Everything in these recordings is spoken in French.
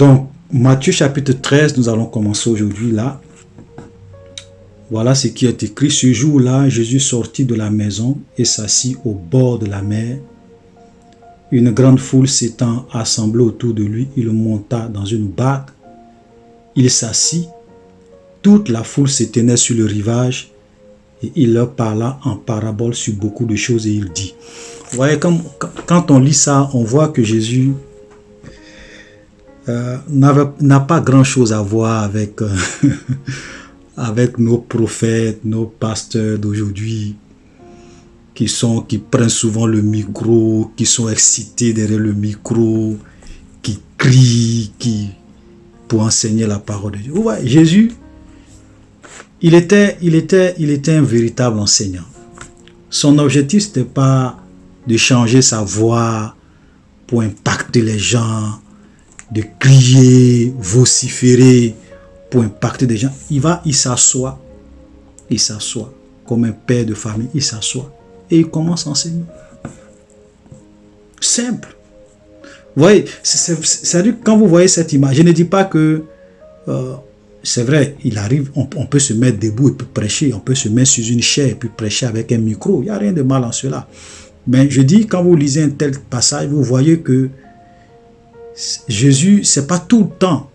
Donc, Matthieu chapitre 13, nous allons commencer aujourd'hui là. Voilà ce qui est écrit. Ce jour-là, Jésus sortit de la maison et s'assit au bord de la mer. Une grande foule s'étant assemblée autour de lui, il monta dans une barque. Il s'assit. Toute la foule se tenait sur le rivage et il leur parla en parabole sur beaucoup de choses et il dit. Vous voyez, quand on lit ça, on voit que Jésus n'a pas grand-chose à voir avec, avec nos prophètes, nos pasteurs d'aujourd'hui, qui prennent souvent le micro, qui sont excités derrière le micro, qui crient, pour enseigner la parole de Dieu. Vous voyez, Jésus, il était un véritable enseignant. Son objectif, ce n'était pas de changer sa voix pour impacter les gens, de crier, vociférer pour impacter des gens. Il s'assoit comme un père de famille, il s'assoit et il commence à enseigner. Simple. Vous voyez, c'est-à-dire quand vous voyez cette image, je ne dis pas que c'est vrai, il arrive, on peut se mettre debout et puis prêcher, on peut se mettre sur une chaise et puis prêcher avec un micro, il n'y a rien de mal en cela. Mais je dis, quand vous lisez un tel passage, vous voyez que Jésus, ce n'est pas tout le temps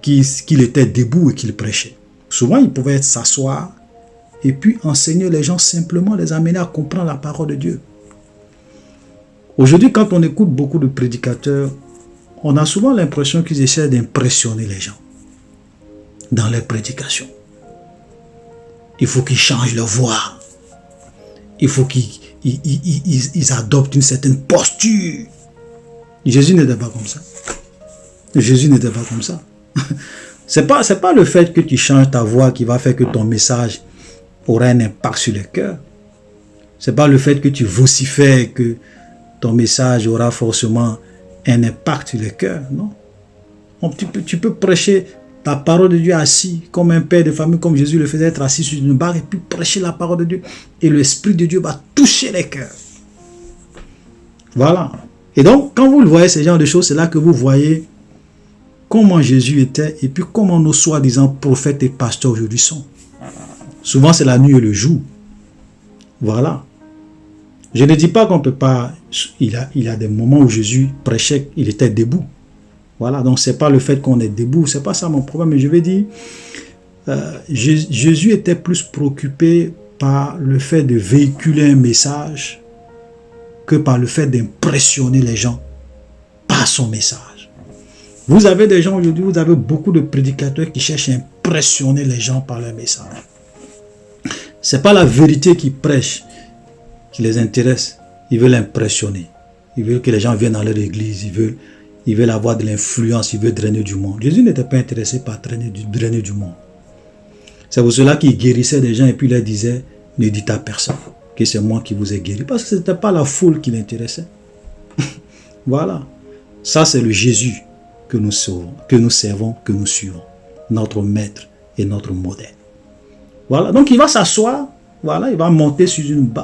qu'il était debout et qu'il prêchait. Souvent, il pouvait s'asseoir et puis enseigner les gens simplement, les amener à comprendre la parole de Dieu. Aujourd'hui, quand on écoute beaucoup de prédicateurs, on a souvent l'impression qu'ils essaient d'impressionner les gens dans leurs prédications. Il faut qu'ils changent leur voix. Il faut qu'ils adoptent une certaine posture. Jésus n'était pas comme ça. Jésus n'était pas comme ça. C'est pas le fait que tu changes ta voix qui va faire que ton message aura un impact sur le cœur. C'est pas le fait que tu vocifères que ton message aura forcément un impact sur le cœur, non? Tu peux prêcher la parole de Dieu assis comme un père de famille, comme Jésus le faisait, être assis sur une barque et puis prêcher la parole de Dieu. Et l'Esprit de Dieu va toucher les cœurs. Voilà. Et donc, quand vous le voyez, ce genre de choses, c'est là que vous voyez comment Jésus était et puis comment nos soi-disant prophètes et pasteurs aujourd'hui sont. Souvent, c'est la nuit et le jour. Voilà. Je ne dis pas qu'on ne peut pas... Il y a des moments où Jésus prêchait, il était debout. Voilà, donc ce n'est pas le fait qu'on est debout, ce n'est pas ça mon problème, mais je vais dire, Jésus était plus préoccupé par le fait de véhiculer un message que par le fait d'impressionner les gens par son message. Vous avez des gens aujourd'hui, vous avez beaucoup de prédicateurs qui cherchent à impressionner les gens par leur message. Ce n'est pas la vérité qu'ils prêchent qui les intéresse, ils veulent impressionner. Ils veulent que les gens viennent dans leur église, ils veulent avoir de l'influence, ils veulent drainer du monde. Jésus n'était pas intéressé par drainer du monde. C'est pour cela qu'il guérissait des gens et puis il leur disait, ne dites à personne que c'est moi qui vous ai guéri. Parce que ce n'était pas la foule qui l'intéressait. Voilà. Ça, c'est le Jésus que nous servons, que nous suivons. Notre maître et notre modèle. Voilà. Donc, il va s'asseoir. Voilà. Il va monter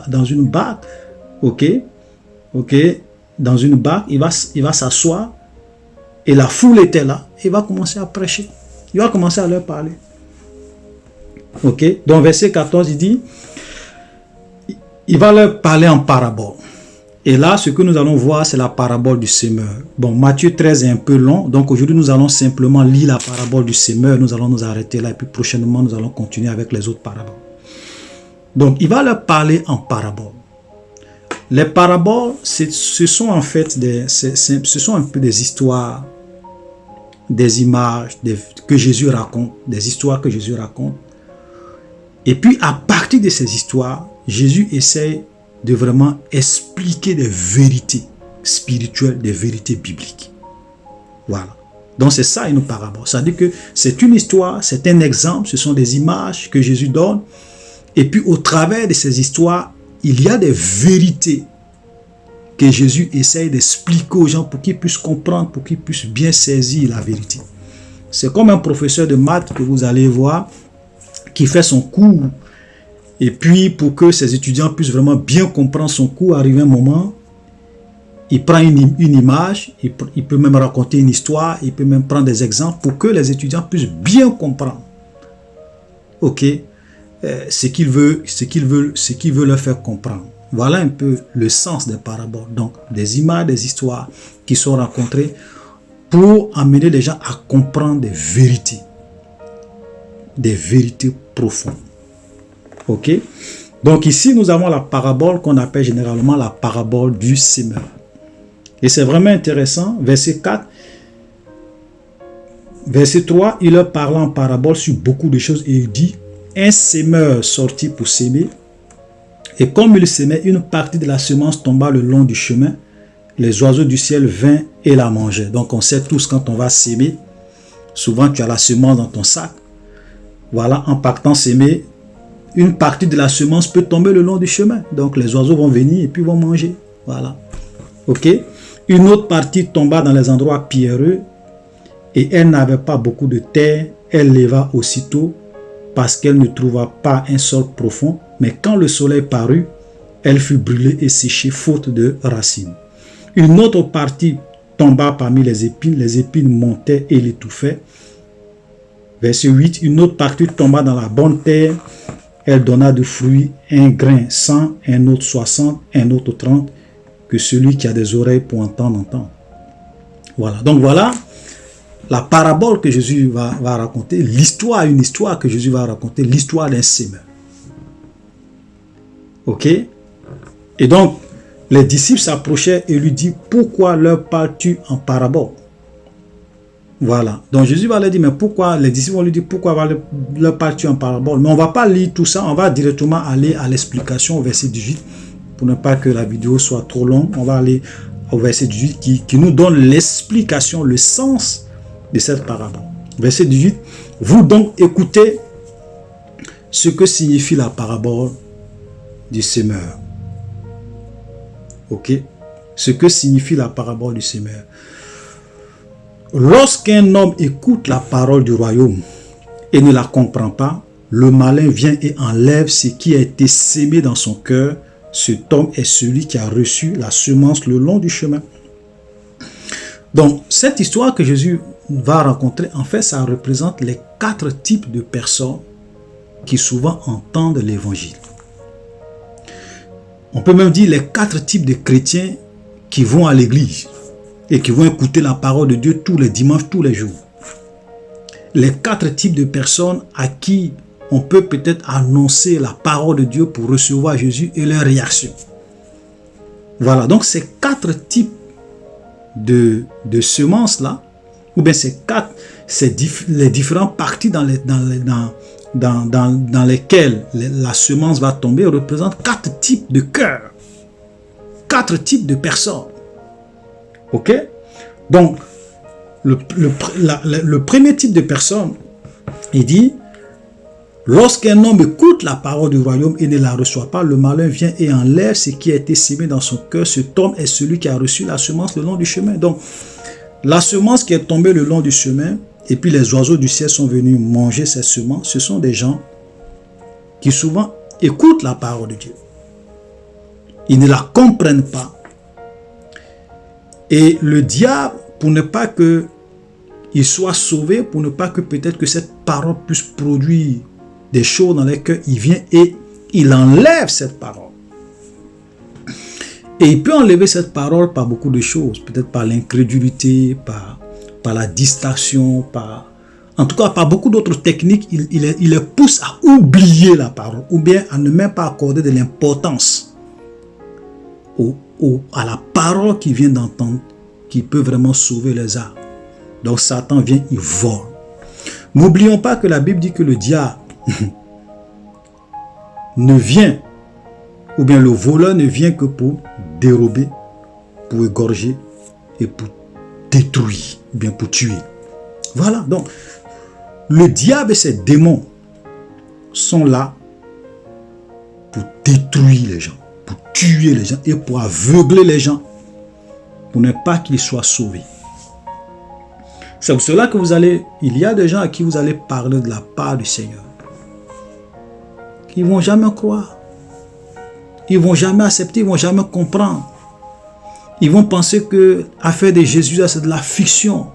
dans une barque. OK. Dans une barque. Il va s'asseoir. Et la foule était là. Il va commencer à prêcher. Il va commencer à leur parler. OK. Donc, verset 14, il dit, il va leur parler en parabole. Et là, ce que nous allons voir, c'est la parabole du semeur. Bon, Matthieu 13 est un peu long. Donc, aujourd'hui, nous allons simplement lire la parabole du semeur. Nous allons nous arrêter là. Et puis, prochainement, nous allons continuer avec les autres paraboles. Donc, il va leur parler en parabole. Les paraboles, ce sont en fait ce sont un peu des histoires, des images que Jésus raconte, des histoires que Jésus raconte. Et puis, à partir de ces histoires, Jésus essaie de vraiment expliquer des vérités spirituelles, des vérités bibliques. Voilà. Donc, c'est ça une parabole. C'est-à-dire que c'est une histoire, c'est un exemple, ce sont des images que Jésus donne. Et puis, au travers de ces histoires, il y a des vérités que Jésus essaie d'expliquer aux gens pour qu'ils puissent comprendre, pour qu'ils puissent bien saisir la vérité. C'est comme un professeur de maths que vous allez voir qui fait son cours. Et puis, pour que ses étudiants puissent vraiment bien comprendre son cours, arrive un moment, il prend une image, il peut même raconter une histoire, il peut même prendre des exemples pour que les étudiants puissent bien comprendre. Ok, ce qu'il veut leur faire comprendre. Voilà un peu le sens des paraboles. Donc, des images, des histoires qui sont rencontrées pour amener les gens à comprendre des vérités profondes. Ok, donc ici, nous avons la parabole qu'on appelle généralement la parabole du semeur. Et c'est vraiment intéressant. Verset 4, verset 3, il leur parle en parabole sur beaucoup de choses et il dit: un semeur sortit pour s'aimer, et comme il s'aimait, une partie de la semence tomba le long du chemin. Les oiseaux du ciel vinrent et la mangeaient. Donc on sait tous, quand on va s'aimer, souvent tu as la semence dans ton sac. Voilà, en partant s'aimer, une partie de la semence peut tomber le long du chemin. Donc les oiseaux vont venir et puis vont manger. Voilà. Ok. Une autre partie tomba dans les endroits pierreux et elle n'avait pas beaucoup de terre. Elle leva aussitôt parce qu'elle ne trouva pas un sol profond. Mais quand le soleil parut, elle fut brûlée et séchée faute de racines. Une autre partie tomba parmi les épines montaient et l'étouffaient. Verset 8, une autre partie tomba dans la bonne terre. Elle donna de fruits, un grain 100, un autre 60, un autre 30, que celui qui a des oreilles pour entendre, entend. Voilà, donc voilà la parabole que Jésus va raconter, une histoire que Jésus va raconter, l'histoire d'un semeur. Ok? Et donc, les disciples s'approchaient et lui disent: pourquoi leur parles-tu en parabole? Voilà. Donc Jésus va leur dire: mais pourquoi? Les disciples vont lui dire: pourquoi leur parles-tu en parabole? Mais on ne va pas lire tout ça, on va directement aller à l'explication au verset 18. Pour ne pas que la vidéo soit trop longue, on va aller au verset 18 qui nous donne l'explication, le sens de cette parabole. Verset 18. Vous donc écoutez ce que signifie la parabole du semeur. Ok? Ce que signifie la parabole du semeur. Lorsqu'un homme écoute la parole du royaume et ne la comprend pas, le malin vient et enlève ce qui a été sémé dans son cœur. Cet homme est celui qui a reçu la semence le long du chemin. Donc, cette histoire que Jésus va rencontrer, en fait, ça représente les 4 types de personnes qui souvent entendent l'évangile. On peut même dire les 4 types de chrétiens qui vont à l'église et qui vont écouter la parole de Dieu tous les dimanches, tous les jours. Les 4 types de personnes à qui on peut peut-être annoncer la parole de Dieu pour recevoir Jésus et leur réaction. Voilà, donc ces 4 types de semences-là, ou bien les différentes parties dans lesquelles la semence va tomber, représentent 4 types de cœurs, 4 types de personnes. Ok? Donc, le premier type de personne, il dit: lorsqu'un homme écoute la parole du royaume et ne la reçoit pas, le malin vient et enlève ce qui a été sémé dans son cœur. Cet homme est celui qui a reçu la semence le long du chemin. Donc, la semence qui est tombée le long du chemin, et puis les oiseaux du ciel sont venus manger cette semence, ce sont des gens qui souvent écoutent la parole de Dieu. Ils ne la comprennent pas. Et le diable, pour ne pas qu'il soit sauvé, pour ne pas que peut-être que cette parole puisse produire des choses dans les cœurs, il vient et il enlève cette parole. Et il peut enlever cette parole par beaucoup de choses, peut-être par l'incrédulité, par la distraction, en tout cas par beaucoup d'autres techniques. Il les pousse à oublier la parole, ou bien à ne même pas accorder de l'importance à la parole qu'il vient d'entendre, qui peut vraiment sauver les âmes. Donc Satan vient, il vole. N'oublions pas que la Bible dit que le diable ne vient, ou bien le voleur ne vient que pour dérober, pour égorger et pour détruire, ou bien pour tuer. Voilà, donc le diable et ses démons sont là pour détruire les gens, pour tuer les gens et pour aveugler les gens, pour ne pas qu'ils soient sauvés. C'est pour cela que il y a des gens à qui vous allez parler de la part du Seigneur, qui ne vont jamais croire. Ils ne vont jamais accepter, ils ne vont jamais comprendre. Ils vont penser que l'affaire de Jésus, là, c'est de la fiction.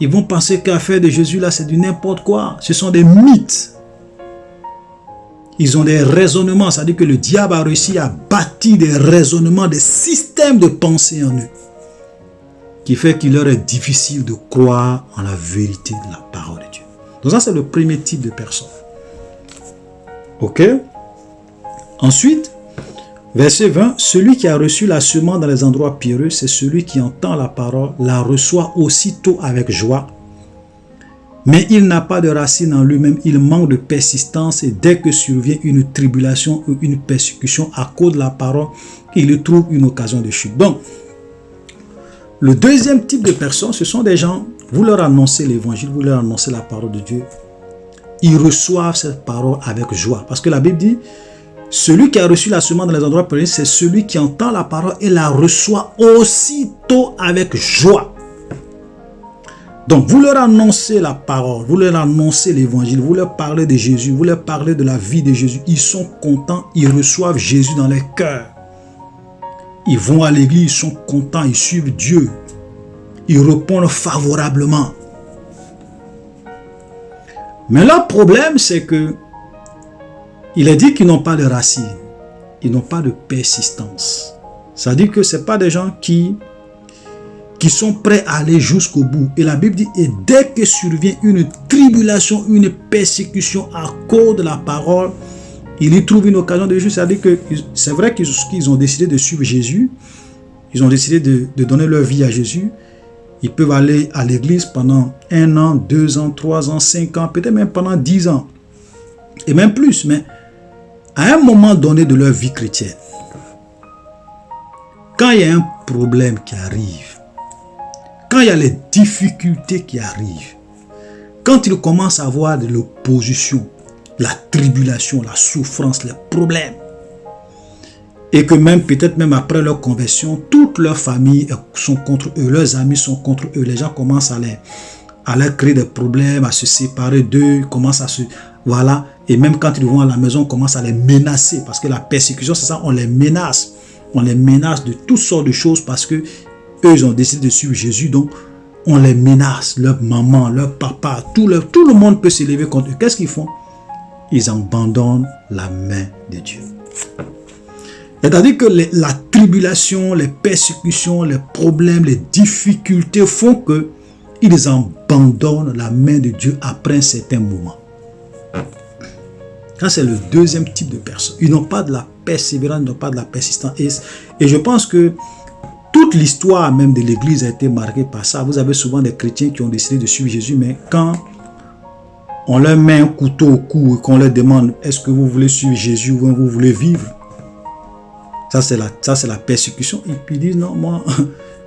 Ils vont penser que l'affaire de Jésus, là, c'est du n'importe quoi. Ce sont des mythes. Ils ont des raisonnements. C'est-à-dire que le diable a réussi à bâtir des raisonnements, des systèmes de pensée en eux, qui fait qu'il leur est difficile de croire en la vérité de la parole de Dieu. Donc ça, c'est le premier type de personne. Ok? Ensuite, verset 20, celui qui a reçu la semence dans les endroits pierreux, c'est celui qui entend la parole, la reçoit aussitôt avec joie, mais il n'a pas de racine en lui-même, il manque de persistance et dès que survient une tribulation ou une persécution à cause de la parole, il y trouve une occasion de chute. Donc, le deuxième type de personnes, ce sont des gens, vous leur annoncez l'évangile, vous leur annoncez la parole de Dieu, ils reçoivent cette parole avec joie. Parce que la Bible dit, celui qui a reçu la semence dans les endroits perdus, c'est celui qui entend la parole et la reçoit aussitôt avec joie. Donc, vous leur annoncez la parole, vous leur annoncez l'évangile, vous leur parlez de Jésus, vous leur parlez de la vie de Jésus. Ils sont contents, ils reçoivent Jésus dans leur cœur. Ils vont à l'église, ils sont contents, ils suivent Dieu. Ils répondent favorablement. Mais leur problème, c'est que il est dit qu'ils n'ont pas de racines, ils n'ont pas de persistance. C'est-à-dire que ce n'est pas des gens qui sont prêts à aller jusqu'au bout. Et la Bible dit, et dès que survient une tribulation, une persécution à cause de la parole, ils y trouvent une occasion de juste. C'est-à-dire que c'est vrai qu'ils ont décidé de suivre Jésus, ils ont décidé de donner leur vie à Jésus. Ils peuvent aller à l'église pendant 1 an, 2 ans, 3 ans, 5 ans, peut-être même pendant 10 ans. Et même plus, mais à un moment donné de leur vie chrétienne, quand il y a un problème qui arrive, quand il y a les difficultés qui arrivent, quand ils commencent à avoir de l'opposition, la tribulation, la souffrance, les problèmes, et que même peut-être même après leur conversion, toute leur famille sont contre eux, leurs amis sont contre eux, les gens commencent à leur créer des problèmes, à se séparer d'eux, commencent à se... Voilà, et même quand ils vont à la maison, on commence à les menacer, parce que la persécution, c'est ça, on les menace de toutes sortes de choses, parce que eux, ils ont décidé de suivre Jésus, donc on les menace, leur maman, leur papa, tout le monde peut s'élever contre eux. Qu'est-ce qu'ils font? Ils abandonnent la main de Dieu. C'est-à-dire que la tribulation, les persécutions, les problèmes, les difficultés font qu'ils abandonnent la main de Dieu après un certain moment. Ça, c'est le deuxième type de personnes. Ils n'ont pas de la persévérance, ils n'ont pas de la persistance. Et je pense que toute l'histoire même de l'Église a été marquée par ça. Vous avez souvent des chrétiens qui ont décidé de suivre Jésus, mais quand on leur met un couteau au cou et qu'on leur demande « Est-ce que vous voulez suivre Jésus ou vous voulez vivre ?» Ça, c'est la persécution. Et puis ils disent « Non, moi,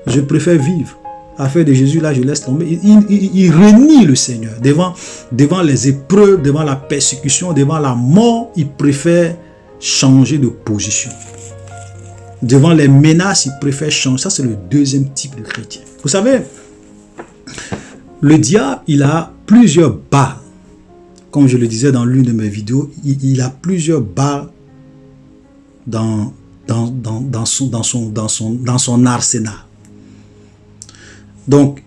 je préfère vivre. Affaire de Jésus, là, je laisse tomber. » Ils renient le Seigneur. Devant les épreuves, devant la persécution, devant la mort, ils préfèrent changer de position. Devant les menaces, ils préfèrent changer. Ça, c'est le deuxième type de chrétien. Vous savez, le diable, il a plusieurs balles. Comme je le disais dans l'une de mes vidéos, il a plusieurs balles dans son arsenal. Donc,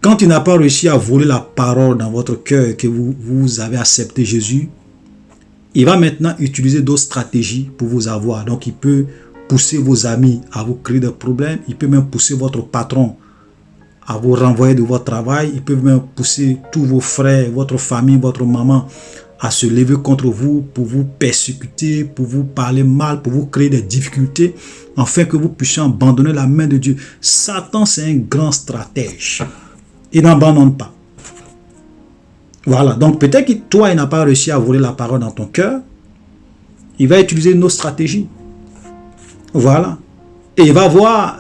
quand il n'a pas réussi à voler la parole dans votre cœur et que vous avez accepté Jésus, il va maintenant utiliser d'autres stratégies pour vous avoir. Donc, il peut pousser vos amis à vous créer des problèmes. Il peut même pousser votre patron à vous renvoyer de votre travail. Il peut même pousser tous vos frères, votre famille, votre maman à se lever contre vous pour vous persécuter, pour vous parler mal, pour vous créer des difficultés, afin que vous puissiez abandonner la main de Dieu. Satan, c'est un grand stratège. Il n'abandonne pas. Voilà. Donc peut-être que toi, il n'a pas réussi à voler la parole dans ton cœur. Il va utiliser une autre stratégie. Voilà. Et il va voir,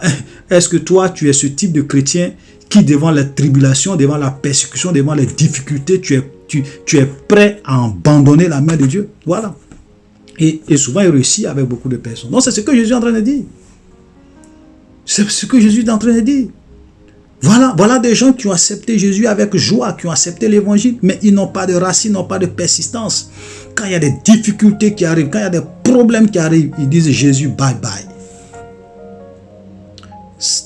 est-ce que toi, tu es ce type de chrétien qui, devant la tribulation, devant la persécution, devant les difficultés, tu es prêt à abandonner la main de Dieu. Voilà. Et souvent, il réussit avec beaucoup de personnes. Donc, c'est ce que Jésus est en train de dire. C'est ce que Jésus est en train de dire. Voilà des gens qui ont accepté Jésus avec joie, qui ont accepté l'évangile, mais ils n'ont pas de racines, n'ont pas de persistance. Quand il y a des difficultés qui arrivent, quand il y a des problèmes qui arrivent, ils disent Jésus, bye bye.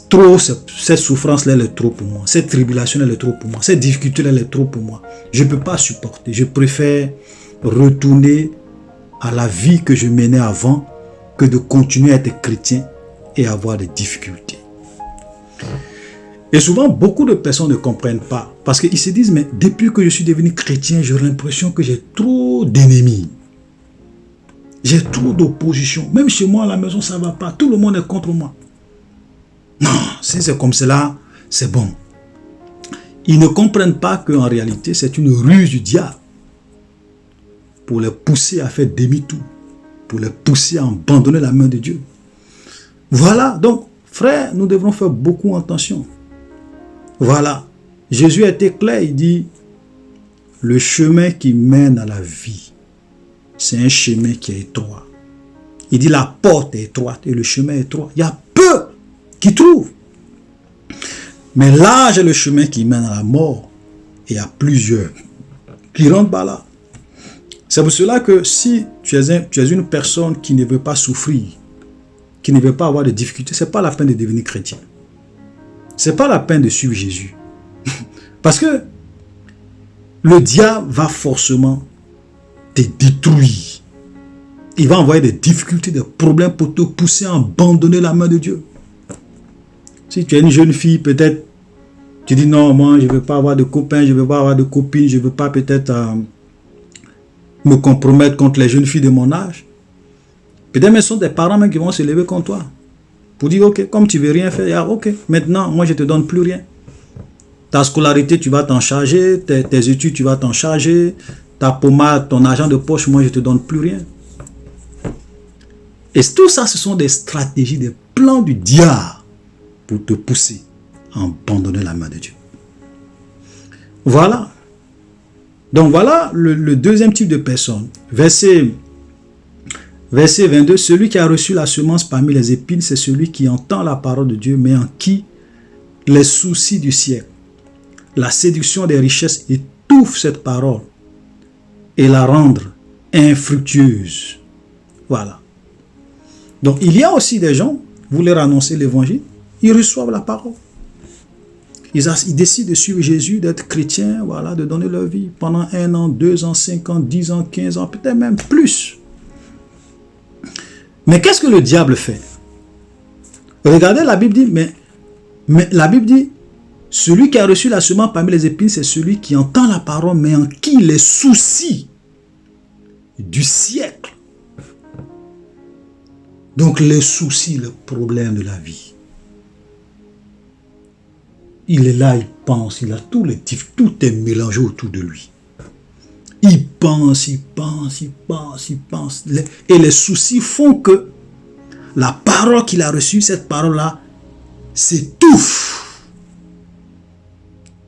trop, cette souffrance-là, elle est trop pour moi. Cette tribulation, elle est trop pour moi. Cette difficulté, elle est trop pour moi. Je ne peux pas supporter. Je préfère retourner à la vie que je menais avant que de continuer à être chrétien et avoir des difficultés. Et souvent, beaucoup de personnes ne comprennent pas parce qu'ils se disent, mais depuis que je suis devenu chrétien, j'ai l'impression que j'ai trop d'ennemis. J'ai trop d'opposition. Même chez moi, à la maison, ça ne va pas. Tout le monde est contre moi. Non, si c'est comme cela, c'est bon. Ils ne comprennent pas qu'en réalité, c'est une ruse du diable pour les pousser à faire demi-tour, pour les pousser à abandonner la main de Dieu. Voilà, donc, frères, nous devrons faire beaucoup attention. Voilà, Jésus a été clair, il dit, le chemin qui mène à la vie, c'est un chemin qui est étroit. Il dit, la porte est étroite et le chemin est étroit. Il y a peu qui trouvent. Mais large est le chemin qui mène à la mort. Et il y a plusieurs qui rentrent par là. C'est pour cela que si tu es une personne qui ne veut pas souffrir, qui ne veut pas avoir de difficultés, ce n'est pas la peine de devenir chrétien. Ce n'est pas la peine de suivre Jésus. Parce que le diable va forcément te détruire. Il va envoyer des difficultés, des problèmes pour te pousser à abandonner la main de Dieu. Si tu es une jeune fille, peut-être, tu dis non, moi je ne veux pas avoir de copains, je ne veux pas avoir de copines, je ne veux pas peut-être me compromettre contre les jeunes filles de mon âge. Peut-être même ce sont des parents même qui vont se lever contre toi. Pour dire, ok, comme tu ne veux rien faire, ok, maintenant, moi je ne te donne plus rien. Ta scolarité, tu vas t'en charger, tes études, tu vas t'en charger, ta pommade, ton argent de poche, moi je ne te donne plus rien. Et tout ça, ce sont des stratégies, des plans du diable pour te pousser à abandonner la main de Dieu. Voilà. Donc voilà le deuxième type de personne. Verset 22, celui qui a reçu la semence parmi les épines, c'est celui qui entend la parole de Dieu, mais en qui les soucis du siècle, la séduction des richesses étouffent cette parole et la rendent infructueuse. Voilà. Donc il y a aussi des gens, vous leur annoncez l'évangile, ils reçoivent la parole. Ils décident de suivre Jésus, d'être chrétiens, voilà, de donner leur vie pendant 1 an, 2 ans, 5 ans, 10 ans, 15 ans, peut-être même plus. Mais qu'est-ce que le diable fait? Regardez, la Bible dit, mais la Bible dit, celui qui a reçu la semence parmi les épines, c'est celui qui entend la parole, mais en qui les soucis du siècle. Donc les soucis, le problème de la vie. Il est là, il pense, il a tous les tifs, tout est mélangé autour de lui. Il pense, il pense, il pense, il pense. Et les soucis font que la parole qu'il a reçue, cette parole-là, s'étouffe.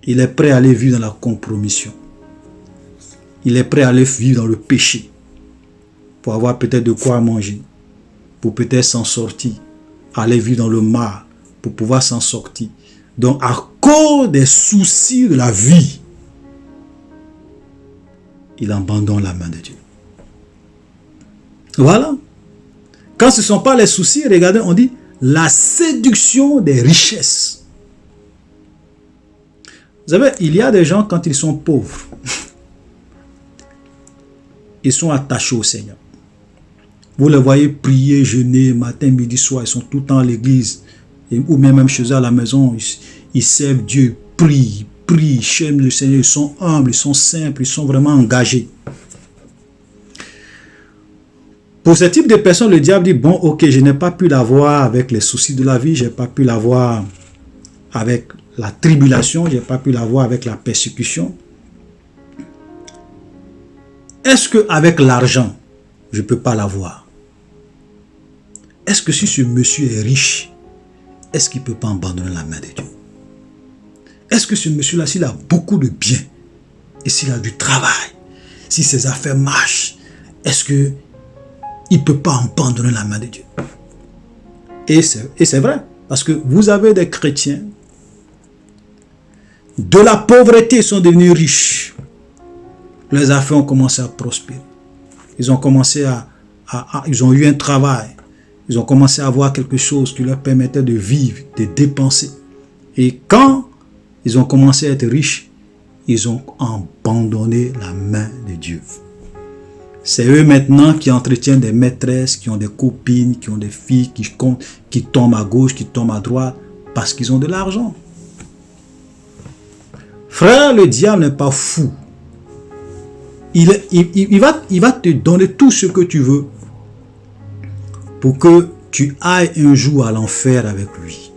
Il est prêt à aller vivre dans la compromission. Il est prêt à aller vivre dans le péché. Pour avoir peut-être de quoi manger. Pour peut-être s'en sortir. Aller vivre dans le mal. Pour pouvoir s'en sortir. Donc, à cause des soucis de la vie, il abandonne la main de Dieu. Voilà. Quand ce ne sont pas les soucis, regardez, on dit la séduction des richesses. Vous savez, il y a des gens, quand ils sont pauvres, ils sont attachés au Seigneur. Vous les voyez prier, jeûner, matin, midi, soir, ils sont tout le temps à l'église. Ou même chez eux à la maison, ils servent Dieu, prient, ils chaînent le Seigneur, ils sont humbles, ils sont simples, ils sont vraiment engagés. Pour ce type de personnes, le diable dit, bon, ok, je n'ai pas pu l'avoir avec les soucis de la vie, je n'ai pas pu l'avoir avec la tribulation, je n'ai pas pu l'avoir avec la persécution. Est-ce qu'avec l'argent, je ne peux pas l'avoir? Est-ce que si ce monsieur est riche, est-ce qu'il ne peut pas abandonner la main de Dieu? Est-ce que ce monsieur-là, s'il a beaucoup de biens, et s'il a du travail, si ses affaires marchent, est-ce qu'il ne peut pas abandonner la main de Dieu? Et c'est vrai, parce que vous avez des chrétiens, de la pauvreté, ils sont devenus riches. Leurs affaires ont commencé à prospérer. Ils ont commencé ils ont eu un travail. Ils ont commencé à avoir quelque chose qui leur permettait de vivre, de dépenser. Et quand ils ont commencé à être riches, ils ont abandonné la main de Dieu. C'est eux maintenant qui entretiennent des maîtresses, qui ont des copines, qui ont des filles, qui tombent à gauche, qui tombent à droite, parce qu'ils ont de l'argent. Frère, le diable n'est pas fou. Il va te donner tout ce que tu veux pour que tu ailles un jour à l'enfer avec lui.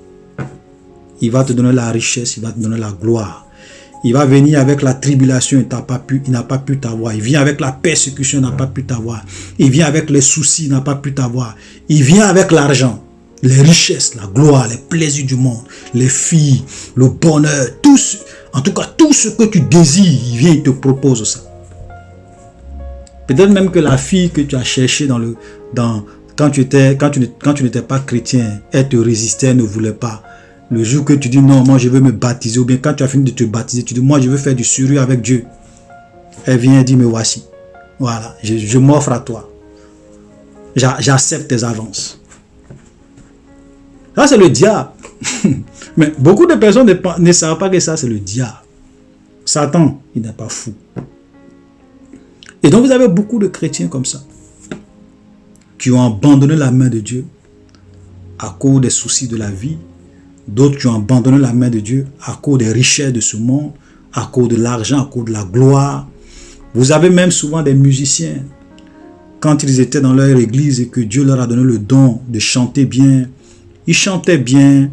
Il va te donner la richesse, il va te donner la gloire. Il va venir avec la tribulation, il n'a pas pu t'avoir. Il vient avec la persécution, il n'a pas pu t'avoir. Il vient avec les soucis, il n'a pas pu t'avoir. Il vient avec l'argent, les richesses, la gloire, les plaisirs du monde, les filles, le bonheur, en tout cas tout ce que tu désires, il vient, il te propose ça. Peut-être même que la fille que tu as cherchée quand tu n'étais pas chrétien, elle te résistait, elle ne voulait pas. Le jour que tu dis non, moi je veux me baptiser, ou bien quand tu as fini de te baptiser, tu dis moi je veux faire du sérieux avec Dieu. Elle vient et dit me voici. Voilà, je m'offre à toi. J'accepte tes avances. Ça c'est le diable. Mais beaucoup de personnes ne savent pas que ça c'est le diable. Satan, il n'est pas fou. Et donc vous avez beaucoup de chrétiens comme ça, qui ont abandonné la main de Dieu à cause des soucis de la vie. D'autres qui ont abandonné la main de Dieu à cause des richesses de ce monde, à cause de l'argent, à cause de la gloire. Vous avez même souvent des musiciens, quand ils étaient dans leur église et que Dieu leur a donné le don de chanter bien, ils chantaient bien,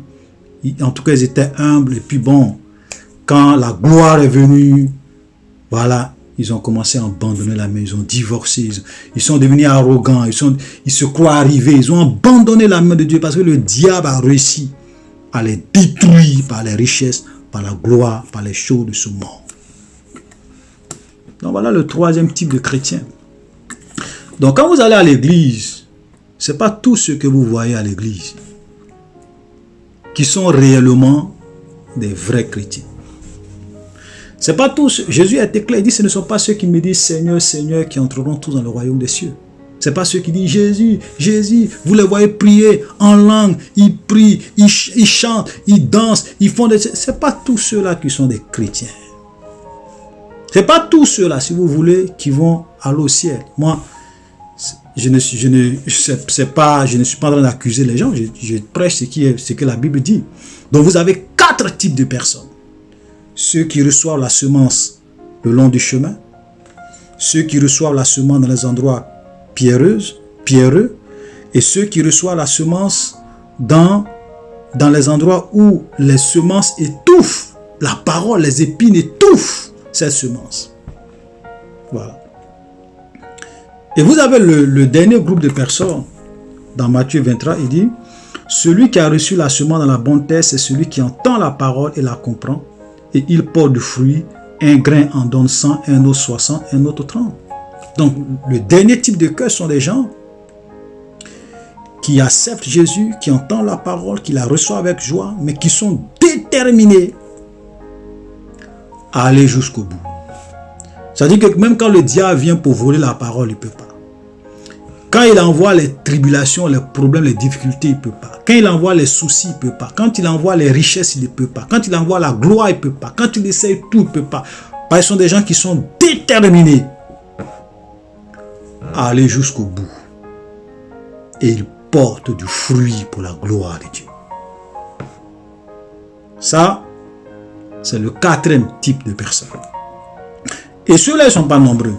en tout cas ils étaient humbles, et puis bon, quand la gloire est venue, voilà, ils ont commencé à abandonner la main, ils ont divorcé, ils sont devenus arrogants, ils se croient arrivés, ils ont abandonné la main de Dieu parce que le diable a réussi à les détruire par les richesses, par la gloire, par les choses de ce monde. Donc voilà le troisième type de chrétien. Donc quand vous allez à l'église, ce n'est pas tout ce que vous voyez à l'église qui sont réellement des vrais chrétiens. C'est pas tous. Jésus a été clair, il dit ce ne sont pas ceux qui me disent Seigneur, Seigneur qui entreront tous dans le royaume des cieux. Ce n'est pas ceux qui disent Jésus, Jésus, vous les voyez prier en langue, ils prient, ils chantent, ils dansent, ils font des... Ce n'est pas tous ceux-là qui sont des chrétiens. Ce n'est pas tous ceux-là, si vous voulez, qui vont aller au ciel. Moi, je ne suis pas en train d'accuser les gens, je prêche ce que la Bible dit. Donc vous avez 4 types de personnes. Ceux qui reçoivent la semence le long du chemin, ceux qui reçoivent la semence dans les endroits pierreux, et ceux qui reçoivent la semence dans les endroits où les semences étouffent, la parole, les épines étouffent cette semence. Voilà. Et vous avez le dernier groupe de personnes, dans Matthieu 23, il dit, celui qui a reçu la semence dans la bonne terre, c'est celui qui entend la parole et la comprend, et il porte du fruit, un grain en donne 100, un autre 60, un autre 30. Donc, le dernier type de cœur sont des gens qui acceptent Jésus, qui entendent la parole, qui la reçoivent avec joie, mais qui sont déterminés à aller jusqu'au bout. C'est-à-dire que même quand le diable vient pour voler la parole, il ne peut pas. Quand il envoie les tribulations, les problèmes, les difficultés, il ne peut pas. Quand il envoie les soucis, il ne peut pas. Quand il envoie les richesses, il ne peut pas. Quand il envoie la gloire, il ne peut pas. Quand il essaye tout, il ne peut pas. Parce que ce sont des gens qui sont déterminés à aller jusqu'au bout. Et ils portent du fruit pour la gloire de Dieu. Ça, c'est le 4e type de personnes. Et ceux-là, ils ne sont pas nombreux.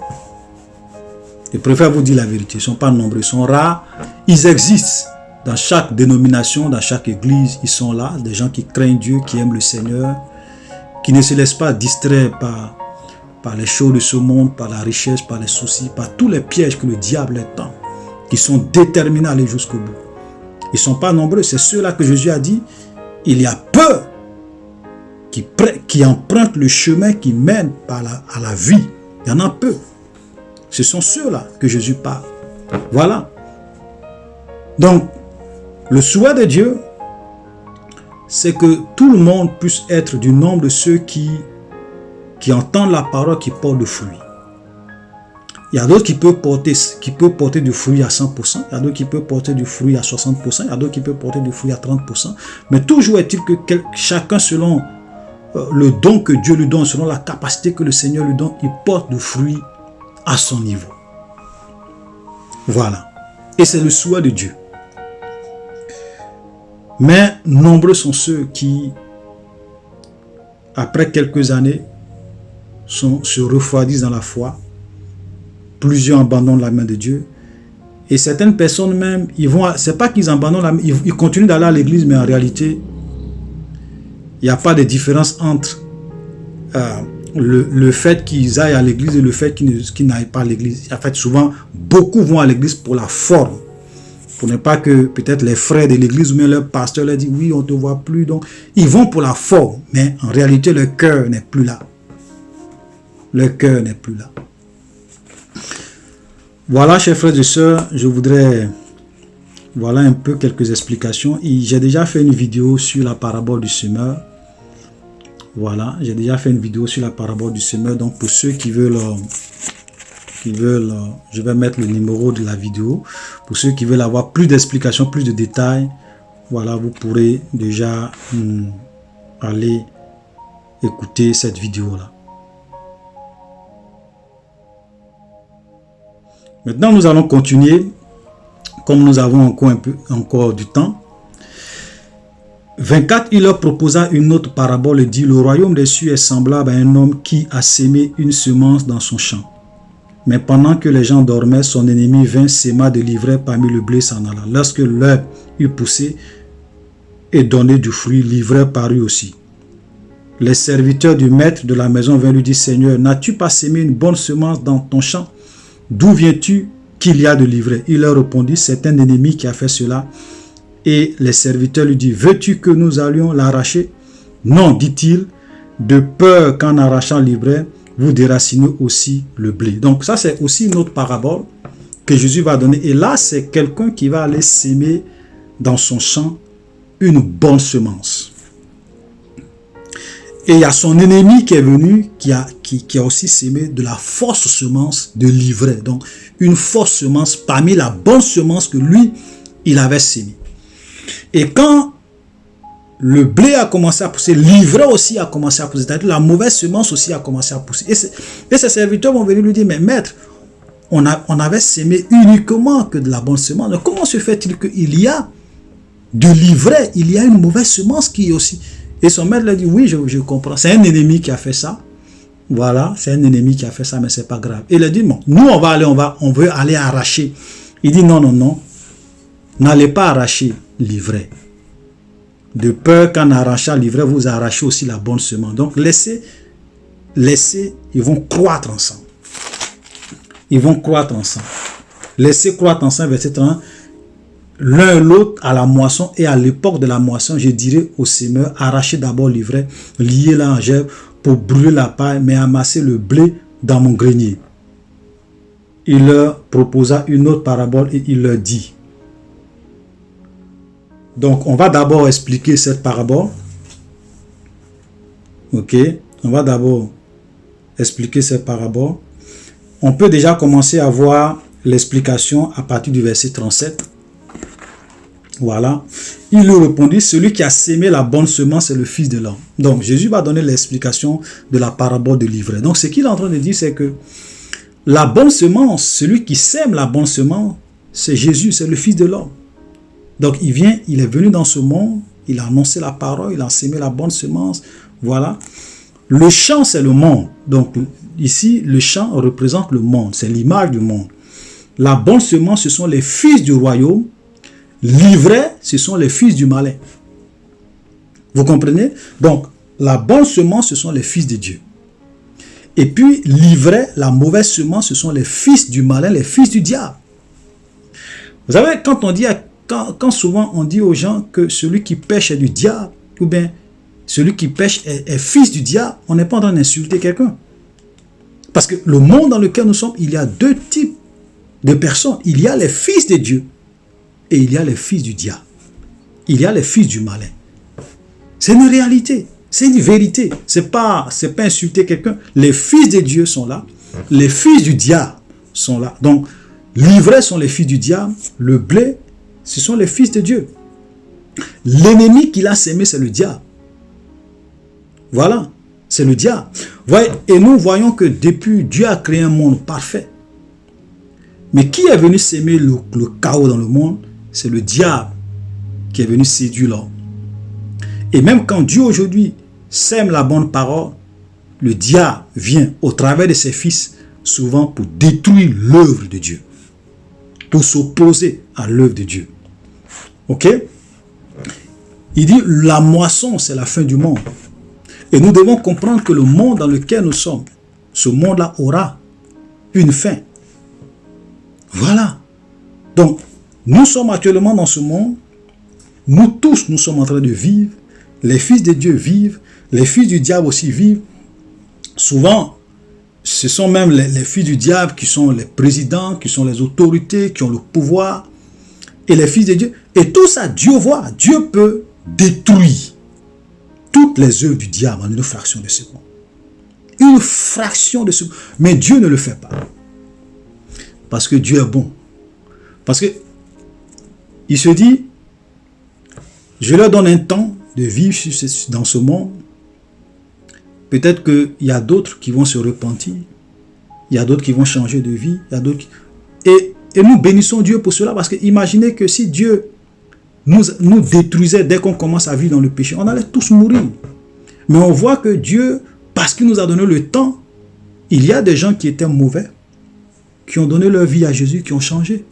Je préfère vous dire la vérité. Ils ne sont pas nombreux, ils sont rares. Ils existent dans chaque dénomination, dans chaque église. Ils sont là, des gens qui craignent Dieu, qui aiment le Seigneur, qui ne se laissent pas distraire par les choses de ce monde, par la richesse, par les soucis, par tous les pièges que le diable leur tend, qui sont déterminés à aller jusqu'au bout. Ils ne sont pas nombreux. C'est ceux-là que Jésus a dit, il y a peu qui empruntent le chemin qui mène à la vie. Il y en a peu. Ce sont ceux-là que Jésus parle. Voilà. Donc, le souhait de Dieu, c'est que tout le monde puisse être du nombre de ceux qui entendent la parole, qui portent le fruit. Il y a d'autres qui peuvent porter du fruit à 100%, il y a d'autres qui peuvent porter du fruit à 60%, il y a d'autres qui peuvent porter du fruit à 30%. Mais toujours est-il que chacun selon le don que Dieu lui donne, selon la capacité que le Seigneur lui donne, il porte du fruit à son niveau. Voilà. Et c'est le souhait de Dieu. Mais nombreux sont ceux qui, après quelques années, se refroidissent dans la foi. Plusieurs abandonnent la main de Dieu. Et certaines personnes même, c'est pas qu'ils abandonnent la main, ils continuent d'aller à l'église, mais en réalité, il n'y a pas de différence entre le fait qu'ils aillent à l'église et le fait qu'ils n'aillent pas à l'église. En fait, souvent, beaucoup vont à l'église pour la forme. Pour ne pas que peut-être les frères de l'église ou bien leur pasteur leur disent oui, on ne te voit plus. Donc, ils vont pour la forme, mais en réalité, leur cœur n'est plus là. Leur cœur n'est plus là. Voilà, chers frères et sœurs, je voudrais... Voilà un peu quelques explications. J'ai déjà fait une vidéo sur la parabole du semeur. Voilà, j'ai déjà fait une vidéo sur la parabole du semeur. Donc, pour ceux qui veulent, je vais mettre le numéro de la vidéo. Pour ceux qui veulent avoir plus d'explications, plus de détails, voilà, vous pourrez déjà aller écouter cette vidéo-là. Maintenant, nous allons continuer. Comme nous avons encore du temps. 24, il leur proposa une autre parabole et dit, le royaume des cieux est semblable à un homme qui a sémé une semence dans son champ. Mais pendant que les gens dormaient, son ennemi vint, séma de l'ivraie parmi le blé, s'en alla. Lorsque l'herbe eut poussé et donné du fruit, l'ivraie parut aussi. Les serviteurs du maître de la maison vinrent lui dire, Seigneur, n'as-tu pas sémé une bonne semence dans ton champ? D'où viens-tu qu'il y a de l'ivraie? Il leur répondit, c'est un ennemi qui a fait cela. Et les serviteurs lui disent, veux-tu que nous allions l'arracher? Non, dit-il, de peur qu'en arrachant l'ivraie, vous déracinez aussi le blé. Donc ça, c'est aussi une autre parabole que Jésus va donner. Et là, c'est quelqu'un qui va aller s'aimer dans son champ une bonne semence. Et il y a son ennemi qui est venu, qui a aussi sémé de la fausse semence de l'ivraie. Donc, une fausse semence parmi la bonne semence que lui, il avait sémée. Et quand le blé a commencé à pousser, l'ivraie aussi a commencé à pousser. C'est-à-dire la mauvaise semence aussi a commencé à pousser. Et ses serviteurs vont venir lui dire, mais maître, on avait sémé uniquement que de la bonne semence. Donc, comment se fait-il qu'il y a de l'ivraie, il y a une mauvaise semence qui est aussi... Et son maître lui dit, oui, je comprends. C'est un ennemi qui a fait ça. Voilà, c'est un ennemi qui a fait ça, mais c'est pas grave. Et il a dit, bon, nous, on veut aller arracher. Il dit, non, n'allez pas arracher l'ivraie. De peur qu'en arrachant l'ivraie, vous arrachez aussi la bonne semence. Donc, laissez, ils vont croître ensemble. Ils vont croître ensemble. Laissez croître ensemble, verset 30. L'un et l'autre à la moisson, et à l'époque de la moisson, je dirais aux semeurs, arrachez d'abord l'ivraie, liez-la en gerbe pour brûler la paille, mais amassez le blé dans mon grenier. Il leur proposa une autre parabole et il leur dit. Donc, on va d'abord expliquer cette parabole. Ok, on va d'abord expliquer cette parabole. On peut déjà commencer à voir l'explication à partir du verset 37. Voilà. Il lui répondit, celui qui a sémé la bonne semence est le fils de l'homme. Donc, Jésus va donner l'explication de la parabole de l'ivraie. Donc, ce qu'il est en train de dire, c'est que la bonne semence, celui qui sème la bonne semence, c'est Jésus, c'est le fils de l'homme. Donc, il est venu dans ce monde, il a annoncé la parole, il a sémé la bonne semence. Voilà. Le champ, c'est le monde. Donc, ici, le champ représente le monde, c'est l'image du monde. La bonne semence, ce sont les fils du royaume. L'ivraie, ce sont les fils du malin. Vous comprenez? Donc, la bonne semence, ce sont les fils de Dieu. Et puis, l'ivraie, la mauvaise semence, ce sont les fils du malin, les fils du diable. Vous savez, quand souvent on dit aux gens que celui qui pêche est du diable, ou bien celui qui pêche est fils du diable, on n'est pas en train d'insulter quelqu'un. Parce que le monde dans lequel nous sommes, il y a deux types de personnes. Il y a les fils de Dieu. Et il y a les fils du diable. Il y a les fils du malin. C'est une réalité. C'est une vérité. C'est pas insulter quelqu'un. Les fils de Dieu sont là. Les fils du diable sont là. Donc, l'ivraie sont les fils du diable, le blé, ce sont les fils de Dieu. L'ennemi qu'il a sémé, c'est le diable. Voilà, c'est le diable. Voyez, et nous voyons que depuis, Dieu a créé un monde parfait. Mais qui est venu s'aimer le chaos dans le monde? C'est le diable qui est venu séduire l'homme. Et même quand Dieu aujourd'hui sème la bonne parole, le diable vient au travers de ses fils, souvent pour détruire l'œuvre de Dieu, pour s'opposer à l'œuvre de Dieu. Ok? Il dit, la moisson, c'est la fin du monde. Et nous devons comprendre que le monde dans lequel nous sommes, ce monde-là aura une fin. Voilà. Donc, nous sommes actuellement dans ce monde. Nous tous, nous sommes en train de vivre. Les fils de Dieu vivent. Les fils du diable aussi vivent. Souvent, ce sont même les fils du diable qui sont les présidents, qui sont les autorités, qui ont le pouvoir. Et les fils de Dieu. Et tout ça, Dieu voit. Dieu peut détruire toutes les œuvres du diable en une fraction de seconde. Une fraction de seconde. Mais Dieu ne le fait pas. Parce que Dieu est bon. Parce que il se dit, je leur donne un temps de vivre dans ce monde. Peut-être qu'il y a d'autres qui vont se repentir. Il y a d'autres qui vont changer de vie. Il y a d'autres et nous bénissons Dieu pour cela. Parce que imaginez que si Dieu nous détruisait dès qu'on commence à vivre dans le péché, on allait tous mourir. Mais on voit que Dieu, parce qu'il nous a donné le temps, il y a des gens qui étaient mauvais, qui ont donné leur vie à Jésus, qui ont changé.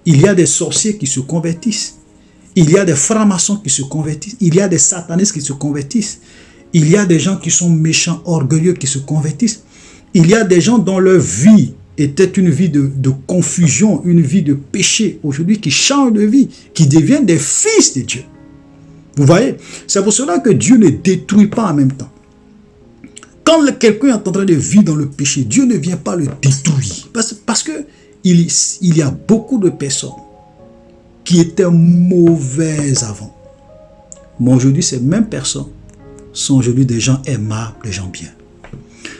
Il y a des sorciers qui se convertissent. Il y a des francs-maçons qui se convertissent. Il y a des satanistes qui se convertissent. Il y a des gens qui sont méchants, orgueilleux, qui se convertissent. Il y a des gens dont leur vie était une vie de confusion, une vie de péché. Aujourd'hui, qui changent de vie, qui deviennent des fils de Dieu. Vous voyez? C'est pour cela que Dieu ne détruit pas en même temps. Quand quelqu'un est en train de vivre dans le péché, Dieu ne vient pas le détruire. Parce que il y a beaucoup de personnes qui étaient mauvaises avant. Mais aujourd'hui, ces mêmes personnes sont aujourd'hui des gens aimables, des gens bien.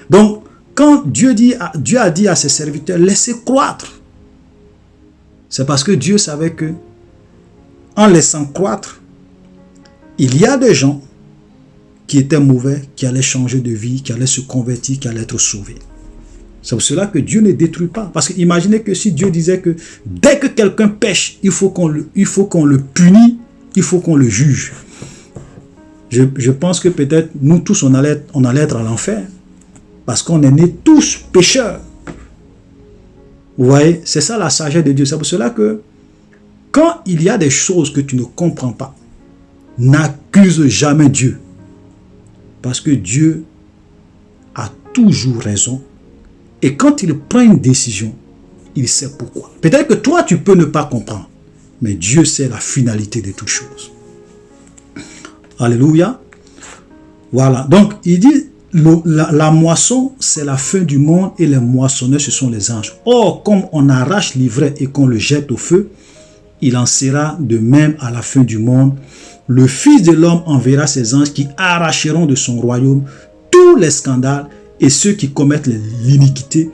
Donc, quand Dieu a dit à ses serviteurs, laissez croître. C'est parce que Dieu savait que, en laissant croître, il y a des gens qui étaient mauvais, qui allaient changer de vie, qui allaient se convertir, qui allaient être sauvés. C'est pour cela que Dieu ne détruit pas. Parce que imaginez que si Dieu disait que dès que quelqu'un pêche, il faut qu'on le punisse, il faut qu'on le juge. Je pense que peut-être nous tous, on allait être à l'enfer. Parce qu'on est nés tous pécheurs. Vous voyez, c'est ça la sagesse de Dieu. C'est pour cela que quand il y a des choses que tu ne comprends pas, n'accuse jamais Dieu. Parce que Dieu a toujours raison. Et quand il prend une décision, il sait pourquoi. Peut-être que toi, tu peux ne pas comprendre. Mais Dieu sait la finalité de toutes choses. Alléluia. Voilà. Donc, il dit, la moisson, c'est la fin du monde et les moissonneurs, ce sont les anges. Or, comme on arrache l'ivraie et qu'on le jette au feu, il en sera de même à la fin du monde. Le Fils de l'homme enverra ses anges qui arracheront de son royaume tous les scandales et ceux qui commettent l'iniquité.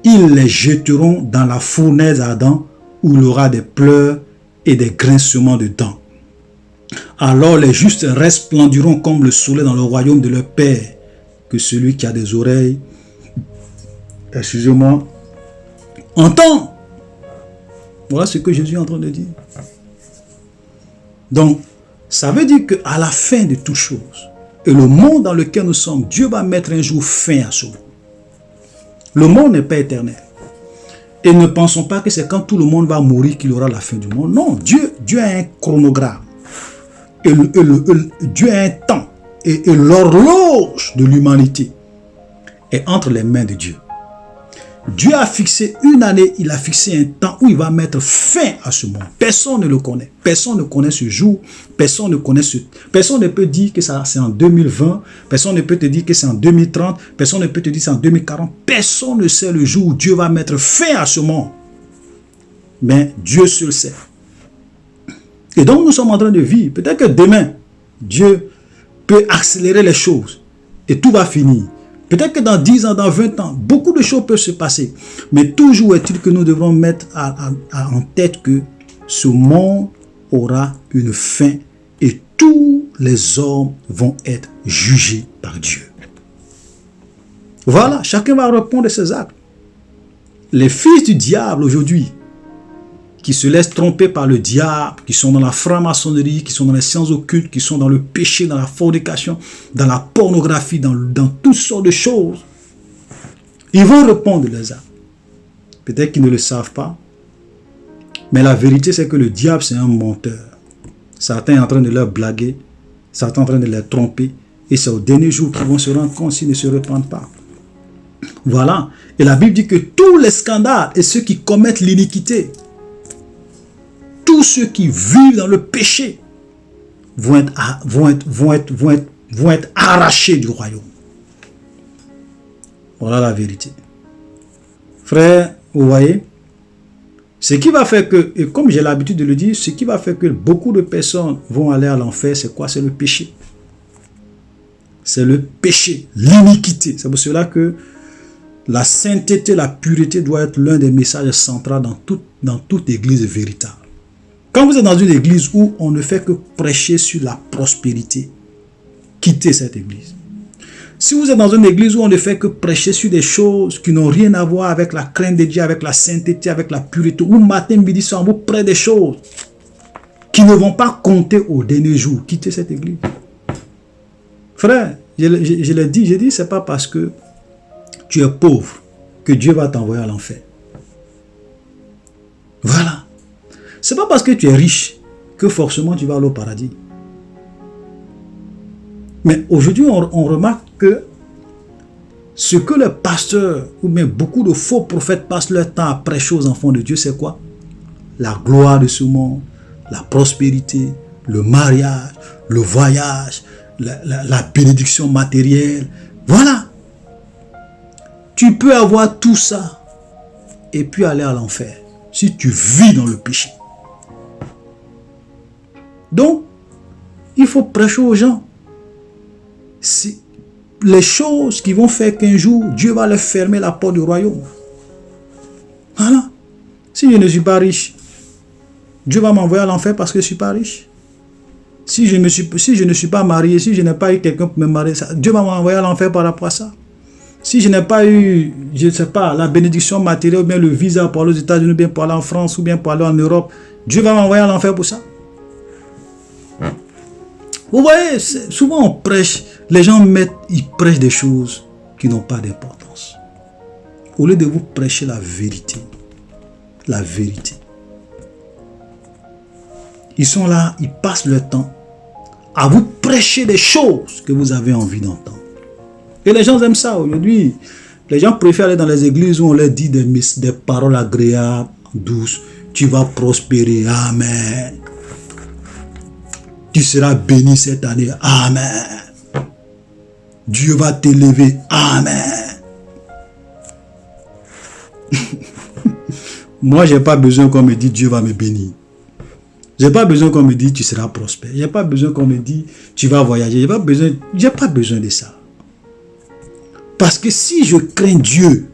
Ils les jetteront dans la fournaise ardente où il y aura des pleurs et des grincements de dents. Alors les justes resplendiront comme le soleil dans le royaume de leur Père. Que celui qui a des oreilles, excusez-moi, entend. Voilà ce que Jésus est en train de dire. Donc, ça veut dire qu'à la fin de toutes choses, et le monde dans lequel nous sommes, Dieu va mettre un jour fin à ce monde. Le monde n'est pas éternel. Et ne pensons pas que c'est quand tout le monde va mourir qu'il y aura la fin du monde. Non, Dieu a un chronogramme. Et Dieu a un temps. Et l'horloge de l'humanité est entre les mains de Dieu. Dieu a fixé une année, il a fixé un temps où il va mettre fin à ce monde. Personne ne le connaît. Personne ne connaît ce jour. Personne ne peut dire que c'est en 2020. Personne ne peut te dire que c'est en 2030. Personne ne peut te dire que c'est en 2040. Personne ne sait le jour où Dieu va mettre fin à ce monde. Mais Dieu seul sait. Et donc nous sommes en train de vivre. Peut-être que demain, Dieu peut accélérer les choses et tout va finir. Peut-être que dans 10 ans, dans 20 ans, beaucoup de choses peuvent se passer. Mais toujours est-il que nous devrons mettre en tête que ce monde aura une fin et tous les hommes vont être jugés par Dieu. Voilà, chacun va répondre à ses actes. Les fils du diable aujourd'hui, qui se laissent tromper par le diable, qui sont dans la franc-maçonnerie, qui sont dans les sciences occultes, qui sont dans le péché, dans la fornication, dans la pornographie, dans toutes sortes de choses, ils vont répondre les actes. Peut-être qu'ils ne le savent pas, mais la vérité c'est que le diable c'est un menteur. Satan est en train de leur blaguer, Satan est en train de les tromper, et c'est au dernier jour qu'ils vont se rendre compte s'ils ne se repentent pas. Voilà, et la Bible dit que tous les scandales et ceux qui commettent l'iniquité, tous ceux qui vivent dans le péché vont être arrachés du royaume. Voilà la vérité. Frère, vous voyez, ce qui va faire que, et comme j'ai l'habitude de le dire, ce qui va faire que beaucoup de personnes vont aller à l'enfer, c'est quoi? C'est le péché. C'est le péché, l'iniquité. C'est pour cela que la sainteté, la pureté doit être l'un des messages centraux dans toute église véritable. Quand vous êtes dans une église où on ne fait que prêcher sur la prospérité, quittez cette église. Si vous êtes dans une église où on ne fait que prêcher sur des choses qui n'ont rien à voir avec la crainte de Dieu, avec la sainteté, avec la pureté, ou matin, midi, soir, vous prêchez des choses qui ne vont pas compter au dernier jour, quittez cette église. Frère, je l'ai dit, j'ai dit, c'est pas parce que tu es pauvre que Dieu va t'envoyer à l'enfer. Voilà. C'est pas parce que tu es riche que forcément tu vas aller au paradis. Mais aujourd'hui, on remarque que ce que les pasteurs ou même beaucoup de faux prophètes passent leur temps à prêcher aux enfants de Dieu, c'est quoi? La gloire de ce monde, la prospérité, le mariage, le voyage, la bénédiction matérielle. Voilà. Tu peux avoir tout ça et puis aller à l'enfer si tu vis dans le péché. Donc, il faut prêcher aux gens. C'est les choses qui vont faire qu'un jour, Dieu va leur fermer la porte du royaume. Voilà. Si je ne suis pas riche, Dieu va m'envoyer à l'enfer parce que je ne suis pas riche. Si je ne suis pas marié, si je n'ai pas eu quelqu'un pour me marier, Dieu va m'envoyer à l'enfer par rapport à ça. Si je n'ai pas eu, je ne sais pas, la bénédiction matérielle, ou bien le visa pour aller aux États-Unis, ou bien pour aller en France, ou bien pour aller en Europe, Dieu va m'envoyer à l'enfer pour ça. Vous voyez, souvent on prêche, les gens ils prêchent des choses qui n'ont pas d'importance. Au lieu de vous prêcher la vérité. La vérité. Ils sont là, ils passent leur temps à vous prêcher des choses que vous avez envie d'entendre. Et les gens aiment ça aujourd'hui. Les gens préfèrent aller dans les églises où on leur dit des paroles agréables, douces. Tu vas prospérer, amen. Tu seras béni cette année, amen. Dieu va t'élever, amen. Moi, je n'ai pas besoin qu'on me dise Dieu va me bénir. Je n'ai pas besoin qu'on me dise tu seras prospère. Je n'ai pas besoin qu'on me dise tu vas voyager. Je n'ai pas besoin de ça. Parce que si je crains Dieu,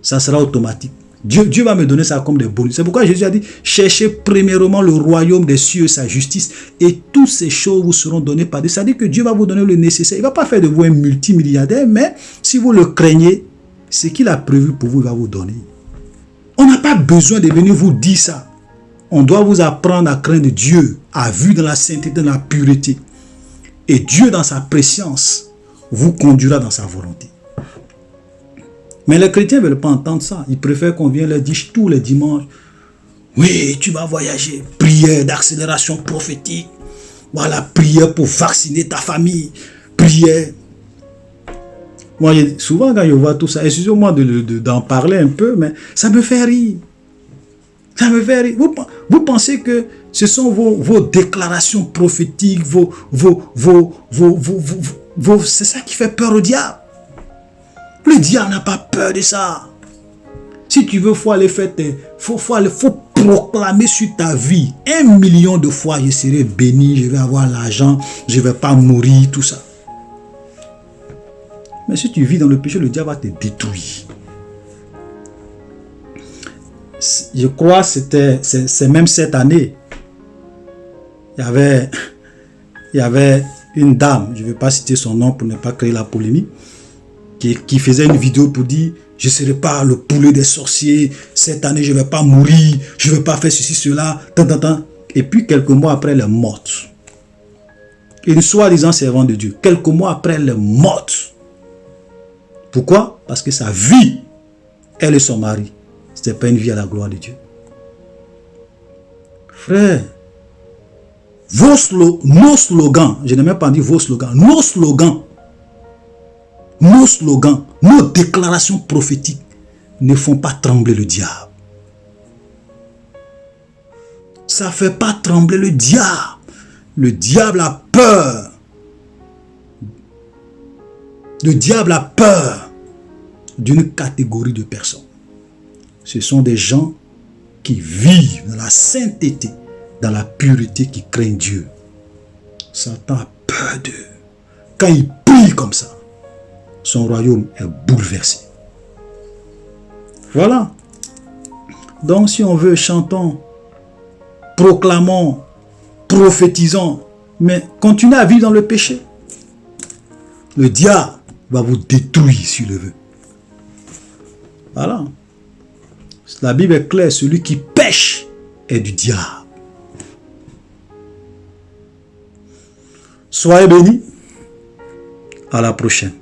ça sera automatique. Dieu va me donner ça comme des bonus. C'est pourquoi Jésus a dit, cherchez premièrement le royaume des cieux et sa justice, et toutes ces choses vous seront données par Dieu. C'est-à-dire que Dieu va vous donner le nécessaire. Il ne va pas faire de vous un multimilliardaire, mais si vous le craignez, ce qu'il a prévu pour vous, il va vous donner. On n'a pas besoin de venir vous dire ça. On doit vous apprendre à craindre Dieu, à vivre dans la sainteté, dans la pureté. Et Dieu, dans sa préscience, vous conduira dans sa volonté. Mais les chrétiens ne veulent pas entendre ça. Ils préfèrent qu'on vienne leur dire tous les dimanches, oui, tu vas voyager. Prière d'accélération prophétique. Voilà, prière pour vacciner ta famille. Prière. Moi, souvent quand je vois tout ça, excusez-moi d'en parler un peu, mais ça me fait rire. Ça me fait rire. Vous pensez que ce sont vos déclarations prophétiques, c'est ça qui fait peur au diable. Le diable n'a pas peur de ça. Si tu veux, il faut aller faire faut proclamer sur ta vie 1 million de fois, je serai béni, je vais avoir l'argent, je ne vais pas mourir, tout ça. Mais si tu vis dans le péché, le diable va te détruire. Je crois que c'est même cette année. Il y avait une dame, je ne vais pas citer son nom pour ne pas créer la polémique, qui faisait une vidéo pour dire « Je ne serai pas le poulet des sorciers, cette année je ne vais pas mourir, je ne vais pas faire ceci, cela, tant. Et puis quelques mois après, elle est morte. Une soi-disant servante de Dieu. Quelques mois après, elle est morte. Pourquoi? Parce que sa vie, elle et son mari, ce n'était pas une vie à la gloire de Dieu. Frère, nos slogans, je n'ai même pas dit vos slogans, nos slogans, nos déclarations prophétiques ne font pas trembler le diable. Ça ne fait pas trembler le diable. Le diable a peur. Le diable a peur d'une catégorie de personnes. Ce sont des gens qui vivent dans la sainteté, dans la pureté, qui craignent Dieu. Satan a peur d'eux. Quand il prie comme ça, son royaume est bouleversé. Voilà. Donc si on veut, chantons, proclamons, prophétisons, mais continuez à vivre dans le péché. Le diable va vous détruire s'il le veut. Voilà. La Bible est claire, celui qui pêche est du diable. Soyez bénis. À la prochaine.